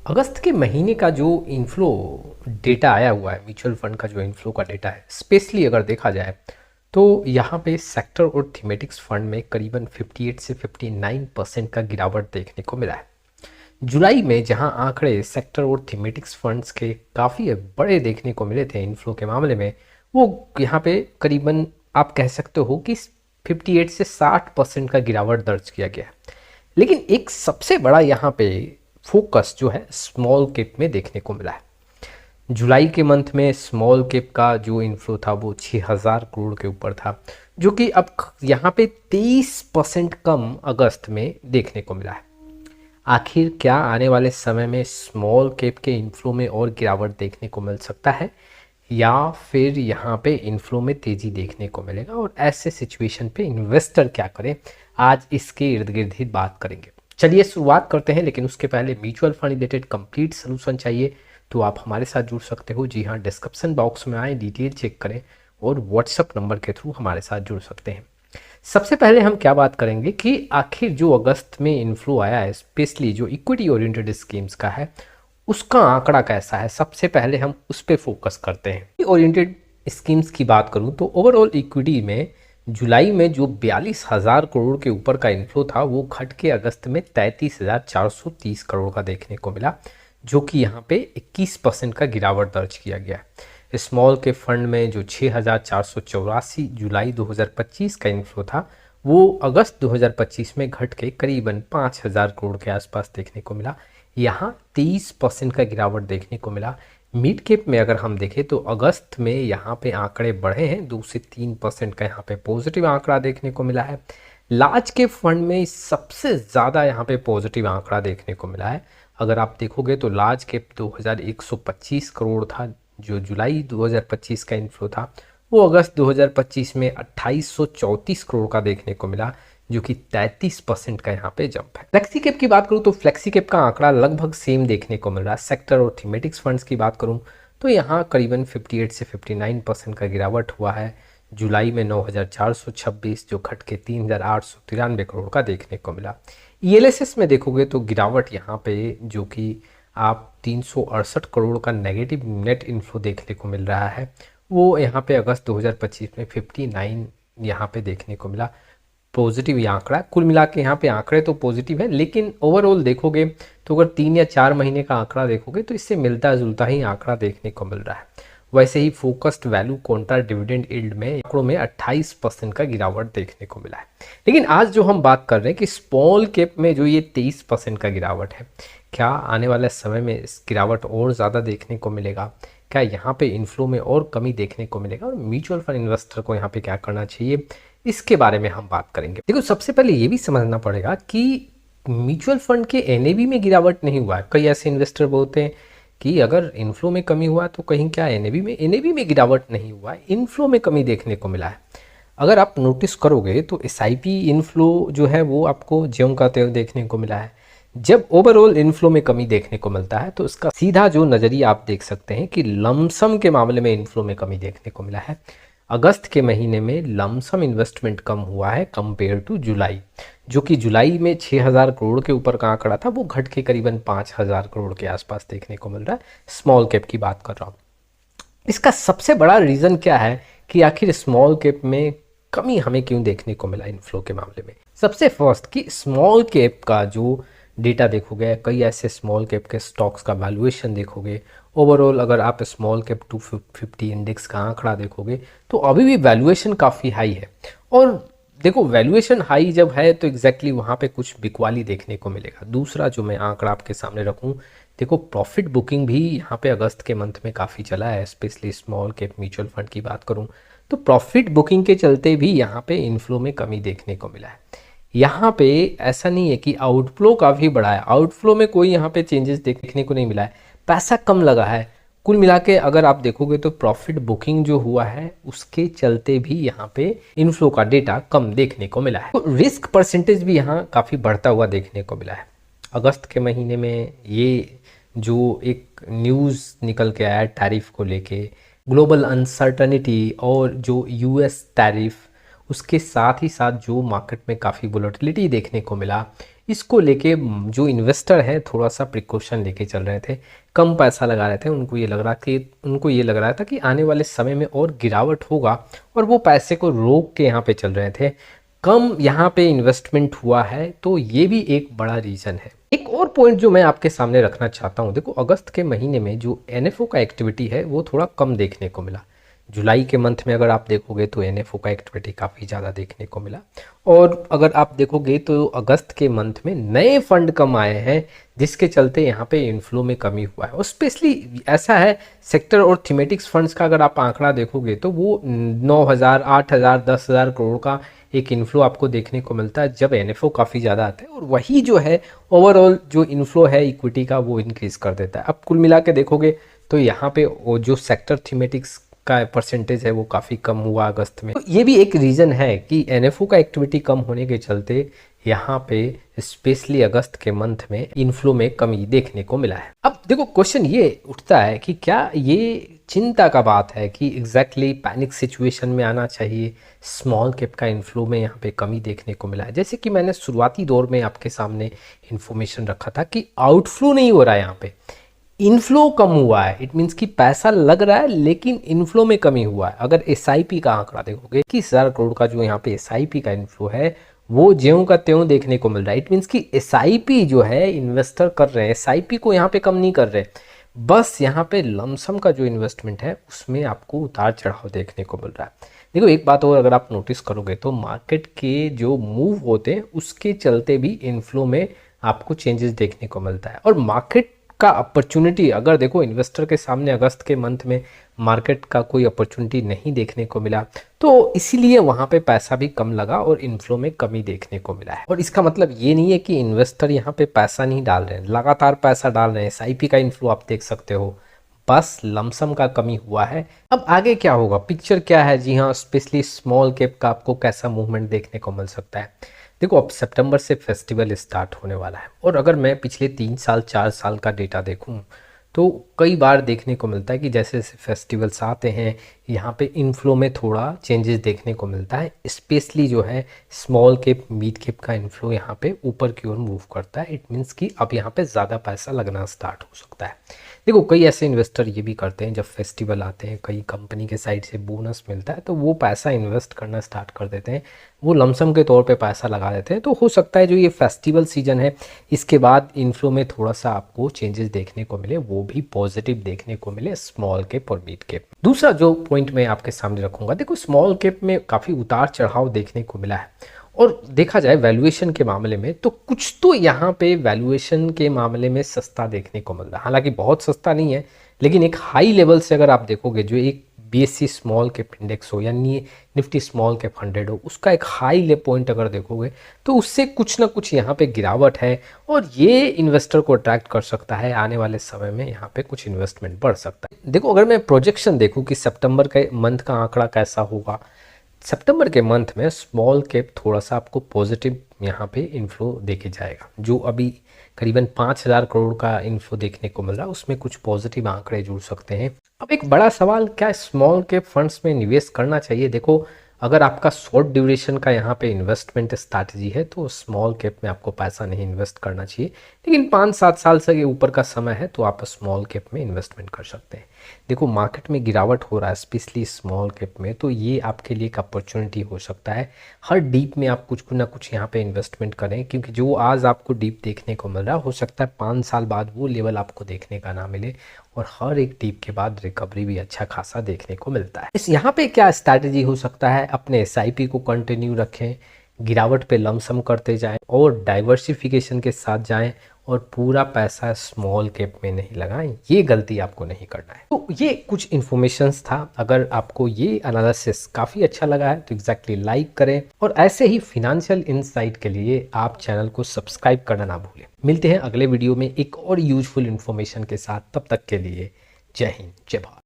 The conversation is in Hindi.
अगस्त के महीने का जो इनफ्लो डेटा आया हुआ है, म्यूचुअल फंड का जो इनफ्लो का डेटा है, स्पेशली अगर देखा जाए तो यहाँ पे सेक्टर और थीमेटिक्स फंड में करीबन 58 से 59% का गिरावट देखने को मिला है। जुलाई में जहां आंकड़े सेक्टर और थीमेटिक्स फंड्स के काफ़ी बड़े देखने को मिले थे इनफ्लो के मामले में, वो यहाँ पे करीबन आप कह सकते हो कि 58 से 60% का गिरावट दर्ज किया गया है। लेकिन एक सबसे बड़ा यहाँ पे फोकस जो है स्मॉल कैप में देखने को मिला है। जुलाई के मंथ में स्मॉल कैप का जो इनफ्लो था वो 6000 करोड़ के ऊपर था, जो कि अब यहाँ पे 23% कम अगस्त में देखने को मिला है। आखिर क्या आने वाले समय में स्मॉल कैप के इनफ्लो में और गिरावट देखने को मिल सकता है, या फिर यहाँ पे इनफ्लो में तेजी देखने को मिलेगा, और ऐसे सिचुएशन पे इन्वेस्टर क्या करें, आज इसके इर्द गिर्द ही बात करेंगे। चलिए शुरुआत करते हैं, लेकिन उसके पहले mutual fund related complete solution चाहिए तो आप हमारे साथ जुड़ सकते हो। जी हाँ, डिस्क्रिप्शन बॉक्स में आए, डिटेल चेक करें और व्हाट्सएप नंबर के थ्रू हमारे साथ जुड़ सकते हैं। सबसे पहले हम क्या बात करेंगे कि आखिर जो अगस्त में इनफ्लो आया है, स्पेशली जो इक्विटी ओरिएंटेड स्कीम्स का है, उसका आंकड़ा कैसा है। सबसे पहले हम उस पर फोकस करते हैं। ओरिएंटेड स्कीम्स की बात करूं तो ओवरऑल इक्विटी में जुलाई में जो 42,000 करोड़ के ऊपर का इनफ्लो था, वो घट के अगस्त में 33,430 करोड़ का देखने को मिला, जो कि यहाँ पे 21% का गिरावट दर्ज किया गया। स्मॉल के फंड में जो 6,484 जुलाई 2025 का इनफ्लो था, वो अगस्त 2025 में घट के करीबन 5,000 करोड़ के आसपास देखने को मिला। यहाँ 23% का गिरावट देखने को मिला। मिड कैप में अगर हम देखें तो अगस्त में यहाँ पे आंकड़े बढ़े हैं, 2 से 3% का यहाँ पे पॉजिटिव आंकड़ा देखने को मिला है। लार्ज कैप फंड में सबसे ज़्यादा यहाँ पे पॉजिटिव आंकड़ा देखने को मिला है। अगर आप देखोगे तो लार्ज कैप 2125 करोड़ था जो जुलाई 2025 का इनफ्लो था, वो अगस्त 2025 में 2834 करोड़ का देखने को मिला, जो कि 33% का यहाँ पे जंप है। फ्लेक्सी कैप की बात करूँ तो फ्लेक्सी कैप का आंकड़ा लगभग सेम देखने को मिल रहा है। सेक्टर और थीमेटिक्स फंड्स की बात करूँ तो यहाँ करीबन 58 से 59% का गिरावट हुआ है। जुलाई में 9,426 जो घट के 3,893 करोड़ का देखने को मिला। ईएलएसएस में देखोगे तो गिरावट यहाँ पे जो कि आप 368 करोड़ का नेगेटिव नेट इन्फ्लो देखने को मिल रहा है, वो यहाँ पे अगस्त 2025 में 59 यहाँ पे देखने को मिला। पॉजिटिव ये आंकड़ा, कुल मिला के यहाँ पे आंकड़े तो पॉजिटिव है, लेकिन ओवरऑल देखोगे तो अगर 3 या 4 महीने का आंकड़ा देखोगे तो इससे मिलता जुलता ही आंकड़ा देखने को मिल रहा है। वैसे ही focused value contra dividend yield में आंकड़ों में 28% का गिरावट देखने को मिला है। लेकिन आज जो हम बात कर रहे हैं कि स्मॉल कैप में जो ये 23% का गिरावट है, क्या आने वाले समय में इस गिरावट और ज़्यादा देखने को मिलेगा, क्या यहाँ पे इनफ्लो में और कमी देखने को मिलेगा, और म्यूचुअल फंड इन्वेस्टर को यहाँ पे क्या करना चाहिए, इसके बारे में हम बात करेंगे। देखो, सबसे पहले ये भी समझना पड़ेगा कि म्यूचुअल फंड के एनएवी में गिरावट नहीं हुआ है। कई ऐसे इन्वेस्टर बोलते हैं कि अगर इनफ्लो में कमी हुआ तो कहीं क्या एनएवी में गिरावट नहीं हुआ है, इनफ्लो में कमी देखने को मिला है। अगर आप नोटिस करोगे तो एसआईपी इनफ्लो जो है वो आपको ज्यों का त्यों देखने को मिला है। जब ओवरऑल इनफ्लो में कमी देखने को मिलता है तो इसका सीधा जो नज़रिया आप देख सकते हैं कि लमसम के मामले में इनफ्लो में कमी देखने को मिला है। अगस्त के महीने में लमसम इन्वेस्टमेंट कम हुआ है कंपेयर टू जुलाई, जो कि जुलाई में 6,000 करोड़ के ऊपर का आंकड़ा था, वो घट के करीबन 5,000 करोड़ के आसपास देखने को मिल रहा है। स्मॉल कैप की बात कर रहा हूँ। इसका सबसे बड़ा रीज़न क्या है कि आखिर स्मॉल कैप में कमी हमें क्यों देखने को मिला इनफ्लो के मामले में। सबसे फर्स्ट कि स्मॉल कैप का जो डेटा देखोगे, कई ऐसे स्मॉल कैप के स्टॉक्स का वैल्यूएशन देखोगे, ओवरऑल अगर आप स्मॉल कैप 250 इंडेक्स का आंकड़ा देखोगे तो अभी भी वैल्यूएशन काफ़ी हाई है। और देखो, वैल्यूएशन हाई जब है तो एग्जैक्टली वहाँ पे कुछ बिकवाली देखने को मिलेगा। दूसरा जो मैं आंकड़ा आपके सामने रखूँ, देखो प्रॉफिट बुकिंग भी यहाँ पे अगस्त के मंथ में काफ़ी चला है। Specially small cap mutual fund की बात करूँ तो प्रॉफिट बुकिंग के चलते भी यहाँ पे इनफ्लो में कमी देखने को मिला है। यहाँ पे ऐसा नहीं है कि आउटफ्लो काफ़ी बड़ा है, आउटफ्लो में कोई यहाँ पे चेंजेस देखने को नहीं मिला है, पैसा कम लगा है। कुल मिला के अगर आप देखोगे तो प्रॉफिट बुकिंग जो हुआ है उसके चलते भी यहाँ पे इनफ्लो का डेटा कम देखने को मिला है। तो रिस्क परसेंटेज भी यहाँ काफ़ी बढ़ता हुआ देखने को मिला है। अगस्त के महीने में ये जो एक न्यूज़ निकल के आया टैरिफ को लेके, ग्लोबल अनसर्टनिटी और जो यूएस टैरिफ, उसके साथ ही साथ जो मार्केट में काफ़ी वोलेटिलिटी देखने को मिला, इसको लेके जो इन्वेस्टर हैं थोड़ा सा प्रिकॉशन लेके चल रहे थे, कम पैसा लगा रहे थे। उनको ये लग रहा था कि आने वाले समय में और गिरावट होगा, और वो पैसे को रोक के यहाँ पे चल रहे थे। कम यहाँ पे इन्वेस्टमेंट हुआ है, तो ये भी एक बड़ा रीज़न है। एक और पॉइंट जो मैं आपके सामने रखना चाहता हूँ, देखो अगस्त के महीने में जो एनएफओ का एक्टिविटी है वो थोड़ा कम देखने को मिला। जुलाई के मंथ में अगर आप देखोगे तो एनएफओ का एक्टिविटी काफ़ी ज़्यादा देखने को मिला, और अगर आप देखोगे तो अगस्त के मंथ में नए फंड कम आए हैं, जिसके चलते यहाँ पे इनफ्लो में कमी हुआ है। और स्पेशली ऐसा है, सेक्टर और थीमेटिक्स फंड्स का अगर आप आंकड़ा देखोगे तो वो 9,000, 8,000, 10,000 करोड़ का एक इन्फ्लो आपको देखने को मिलता है, जब एनएफओ काफ़ी ज़्यादा आता है, और वही जो है ओवरऑल जो इन्फ्लो है इक्विटी का वो इंक्रीज कर देता है। अब कुल मिला के देखोगे तो यहाँ पे वो जो सेक्टर थीमेटिक्स का परसेंटेज है वो काफ़ी कम हुआ अगस्त में। तो ये भी एक रीज़न है कि एनएफओ का एक्टिविटी कम होने के चलते यहाँ पे स्पेशली अगस्त के मंथ में इनफ्लो में कमी देखने को मिला है। अब देखो क्वेश्चन ये उठता है कि क्या ये चिंता का बात है कि एग्जैक्टली पैनिक सिचुएशन में आना चाहिए, स्मॉल कैप का इनफ्लो में यहाँ पे कमी देखने को मिला है। जैसे कि मैंने शुरुआती दौर में आपके सामने इन्फॉर्मेशन रखा था कि आउटफ्लो नहीं हो रहा है, यहाँ पे इनफ्लो कम हुआ है। इट मीन्स कि पैसा लग रहा है लेकिन इनफ्लो में कमी हुआ है। अगर एसआईपी का आंकड़ा देखोगे 21,000 करोड़ का जो यहाँ पे एसआईपी का इनफ्लो है वो ज्यों का त्यों देखने को मिल रहा है। इट मीन्स कि एसआईपी जो है इन्वेस्टर कर रहे हैं, एसआईपी को यहाँ पे कम नहीं कर रहे, बस यहाँ पे लमसम का जो इन्वेस्टमेंट है उसमें आपको उतार चढ़ाव देखने को मिल रहा है। देखो एक बात और अगर आप नोटिस करोगे तो मार्केट के जो मूव होते हैं उसके चलते भी इनफ्लो में आपको चेंजेस देखने को मिलता है। और मार्केट का अपॉर्चुनिटी अगर देखो इन्वेस्टर के सामने अगस्त के मंथ में मार्केट का कोई अपॉर्चुनिटी नहीं देखने को मिला, तो इसीलिए वहाँ पे पैसा भी कम लगा और इनफ्लो में कमी देखने को मिला है। और इसका मतलब ये नहीं है कि इन्वेस्टर यहाँ पे पैसा नहीं डाल रहे हैं, लगातार पैसा डाल रहे हैं। एसआईपी का इनफ्लो आप देख सकते हो, बस लमसम का कमी हुआ है। अब आगे क्या होगा, पिक्चर क्या है? जी हाँ, स्पेशली स्मॉल कैप का आपको कैसा मूवमेंट देखने को मिल सकता है। देखो अब सितंबर से फेस्टिवल स्टार्ट होने वाला है, और अगर मैं पिछले 3 साल 4 साल का डेटा देखूं तो कई बार देखने को मिलता है कि जैसे जैसे फेस्टिवल्स आते हैं यहाँ पे इनफ्लो में थोड़ा चेंजेस देखने को मिलता है। स्पेशली जो है स्मॉल कैप मिड कैप का इनफ्लो यहाँ पे ऊपर की ओर मूव करता है। इट मीन्स कि अब यहाँ पे ज़्यादा पैसा लगना स्टार्ट हो सकता है। देखो कई ऐसे इन्वेस्टर ये भी करते हैं, जब फेस्टिवल आते हैं कई कंपनी के साइड से बोनस मिलता है तो वो पैसा इन्वेस्ट करना स्टार्ट कर देते हैं, वो लमसम के तौर पे पैसा लगा देते हैं। तो हो सकता है जो ये फेस्टिवल सीजन है इसके बाद इनफ्लो में थोड़ा सा आपको चेंजेस देखने को मिले, वो भी पॉजिटिव देखने को मिले स्मॉल कैप और मिड कैप। दूसरा जो पॉइंट मैं आपके सामने रखूंगा, देखो स्मॉल कैप में काफ़ी उतार चढ़ाव देखने को मिला है, और देखा जाए वैल्यूएशन के मामले में तो कुछ तो यहाँ पे वैल्यूएशन के मामले में सस्ता देखने को मिल रहा है। हालांकि बहुत सस्ता नहीं है, लेकिन एक हाई लेवल से अगर आप देखोगे जो एक बीएससी स्मॉल कैप इंडेक्स हो या निफ्टी स्मॉल कैप 100 हो, उसका एक हाई ले पॉइंट अगर देखोगे तो उससे कुछ ना कुछ यहाँ पे गिरावट है, और ये इन्वेस्टर को अट्रैक्ट कर सकता है। आने वाले समय में यहाँ पे कुछ इन्वेस्टमेंट बढ़ सकता है। देखो अगर मैं प्रोजेक्शन देखूँ कि सितंबर के मंथ का आंकड़ा कैसा होगा, सितंबर के मंथ में स्मॉल कैप थोड़ा सा आपको पॉजिटिव यहाँ पे इन्फ्लो देके जाएगा। जो अभी करीबन 5,000 करोड़ का इन्फ्लो देखने को मिल रहा है उसमें कुछ पॉजिटिव आंकड़े जुड़ सकते हैं। अब एक बड़ा सवाल, क्या स्मॉल कैप फंड्स में निवेश करना चाहिए? देखो अगर आपका शॉर्ट ड्यूरेशन का यहाँ पे इन्वेस्टमेंट स्ट्रैटेजी है तो स्मॉल कैप में आपको पैसा नहीं इन्वेस्ट करना चाहिए, लेकिन 5-7 साल से ऊपर का समय है तो आप स्मॉल कैप में इन्वेस्टमेंट कर सकते हैं। देखो मार्केट में गिरावट हो रहा है स्पेशली स्मॉल कैप में, तो ये आपके लिए एक अपॉर्चुनिटी हो सकता है। हर डीप में आप कुछ ना कुछ यहाँ पे इन्वेस्टमेंट करें, क्योंकि जो आज आपको डीप देखने को मिल रहा है हो सकता है 5 साल बाद वो लेवल आपको देखने का ना मिले, और हर एक डीप के बाद रिकवरी भी अच्छा खासा देखने को मिलता है। इस यहाँ पे क्या स्ट्रैटेजी हो सकता है, अपने एसआईपी को कंटिन्यू रखें, गिरावट पे लमसम करते जाएं और डाइवर्सिफिकेशन के साथ जाएं, और पूरा पैसा स्मॉल कैप में नहीं लगाएं। ये गलती आपको नहीं करना है। तो ये कुछ इन्फॉर्मेशंस था। अगर आपको ये एनालिसिस काफ़ी अच्छा लगा है तो एग्जैक्टली लाइक करें, और ऐसे ही फिनेंशियल इनसाइट के लिए आप चैनल को सब्सक्राइब करना ना भूलें। मिलते हैं अगले वीडियो में एक और यूजफुल इन्फॉर्मेशन के साथ, तब तक के लिए जय हिंद जय भारत।